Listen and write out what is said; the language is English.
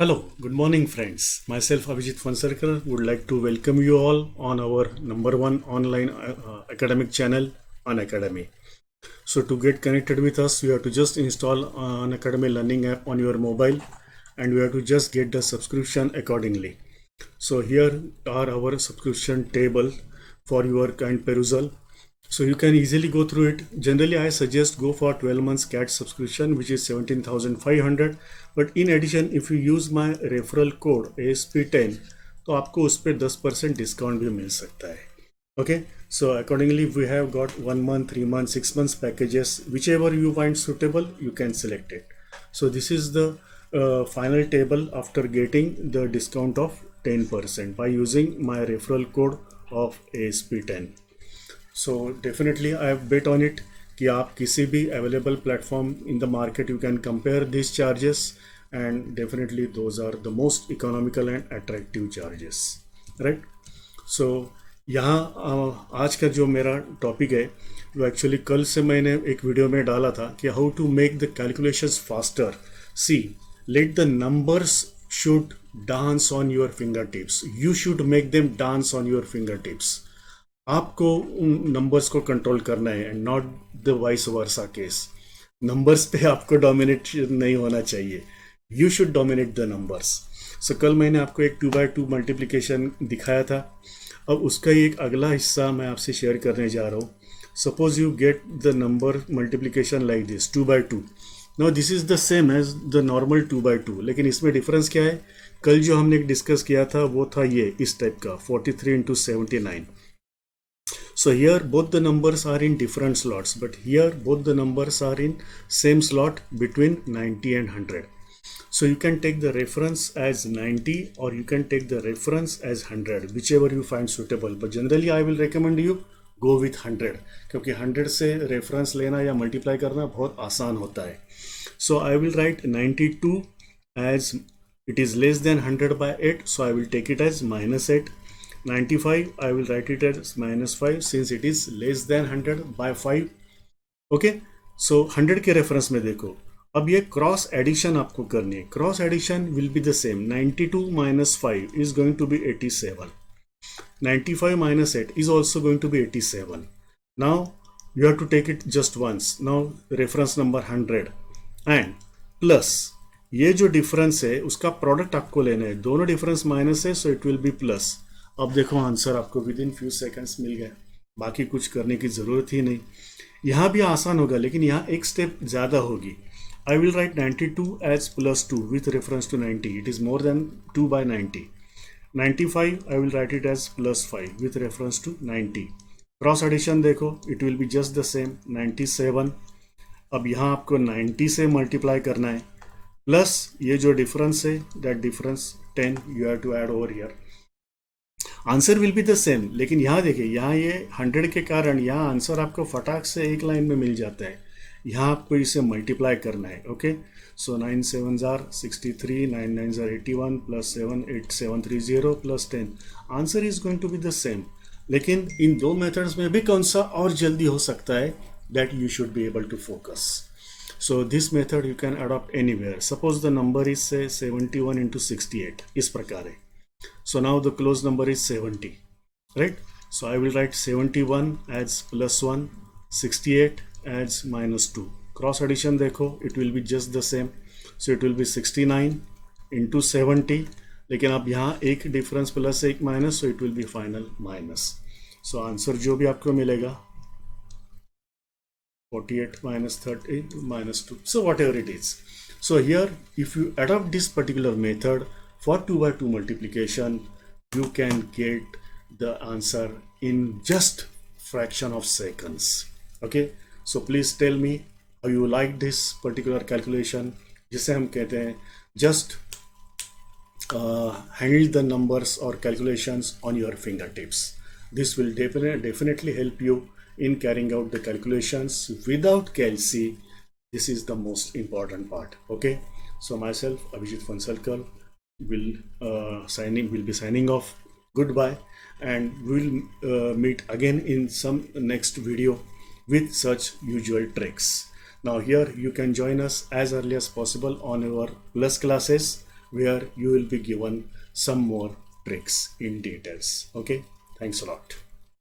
Hello, good morning friends. Myself Abhijit Phansalkar would like to welcome you all on our number one online academic channel, Unacademy. So to get connected with us, you have to just install Unacademy learning app on your mobile and you have to just get the subscription accordingly. So here are our subscription table for your kind perusal. So you can easily go through it. Generally, I suggest go for 12 months CAT subscription, which is 17,500. But in addition, if you use my referral code ASP10, तो आपको उस पर 10% discount भी मिल सकता है. Okay, so accordingly we have got 1 month, 3 months, 6 months packages. Whichever you find suitable, you can select it. So this is the final table after getting the discount of 10% by using my referral code of ASP10. So definitely I have bet on it कि आप किसी भी available platform in the market you can compare these charges and definitely those are the most economical and attractive charges, right? So यहाँ आज का जो मेरा topic है वो एक्चुअली कल से मैंने एक वीडियो में डाला था कि how to make the calculations faster. See let the numbers should dance on your finger tips. You should make them dance on your finger tips. आपको उन नंबर्स को कंट्रोल करना है and not the vice versa case. Numbers पे आपको dominate नहीं होना चाहिए. You should dominate the numbers. So कल मैंने आपको एक 2x2 मल्टीप्लिकेशन दिखाया था. अब उसका ही एक अगला हिस्सा मैं आपसे शेयर करने जा रहा हूँ. Suppose you get the number multiplication like this 2x2. Now this is the same as the normal 2x2, लेकिन इसमें डिफरेंस क्या है? कल जो हमने डिस्कस किया था वो था ये इस टाइप का 43 into 79. So here both the numbers are in different slots, but here both the numbers are in same slot between 90 and 100. So you can take the reference as 90 or you can take the reference as 100, whichever you find suitable. But generally I will recommend you go with 100 क्योंकि 100 से reference लेना या multiply करना बहुत आसान होता है. So I will write 92 as it is less than 100 by 8, so I will take it as -8. 95 I will write it as -5 since it is less than 100 by 5. okay, so 100 के reference में देखो. अब ये क्रॉस एडिशन आपको करनी है. Cross addition will be the same. 92 minus 5 is going to be 87. 95 minus 8 is also going to be 87. now you have to take it just once. now reference number 100 and plus ये जो difference है उसका product आपको लेना है. दोनों difference minus है, so it will be plus. अब देखो आंसर आपको विद इन फ्यू सेकंड्स मिल गया. बाकी कुछ करने की ज़रूरत ही नहीं. यहाँ भी आसान होगा लेकिन यहाँ एक स्टेप ज़्यादा होगी. I will write 92 as +2 with reference to 90. It is more than 2 by 90. 95 I will write it as +5 with reference to 90. Cross addition देखो, it will be just the same 97. अब यहाँ आपको 90 से मल्टीप्लाई करना है प्लस ये जो डिफरेंस है that difference 10 you have to add over here. Answer will be the same, लेकिन यहाँ देखिए यहाँ ये 100 के कारण यहाँ आंसर आपको फटाक से एक लाइन में मिल जाता है. यहाँ आपको इसे मल्टीप्लाई करना है. Okay, so 9 7s are 63, 9 9s are 81 plus 7 8 7 3 0 plus 10. Answer is going to be the same. लेकिन इन दो मेथड्स में भी कौन सा और जल्दी हो सकता है that you should be able to focus. So this method you can adopt anywhere. Suppose the number is say 71 into 68 इस प्रकार है. So now the close number is 70, right? So I will write 71 as +1, 68 as -2. Cross addition देखो, it will be just the same. So it will be 69 into 70. लेकिन अब यहाँ एक difference plus एक minus, so it will be final minus. So answer जो भी आपको मिलेगा 48 minus 30 minus 2. So whatever it is. So here if you adopt this particular method for 2x2 multiplication, you can get the answer in just fraction of seconds. Okay, so please tell me how you like this particular calculation, जिसे हम कहते हैं just handle the numbers or calculations on your fingertips. This will definitely help you in carrying out the calculations without calci. This is the most important part. Okay, so myself Abhijit Phansalkar will be signing off. Goodbye, and we'll meet again in some next video with such usual tricks. Now here you can join us as early as possible on our plus classes where you will be given some more tricks in details. Okay, thanks a lot.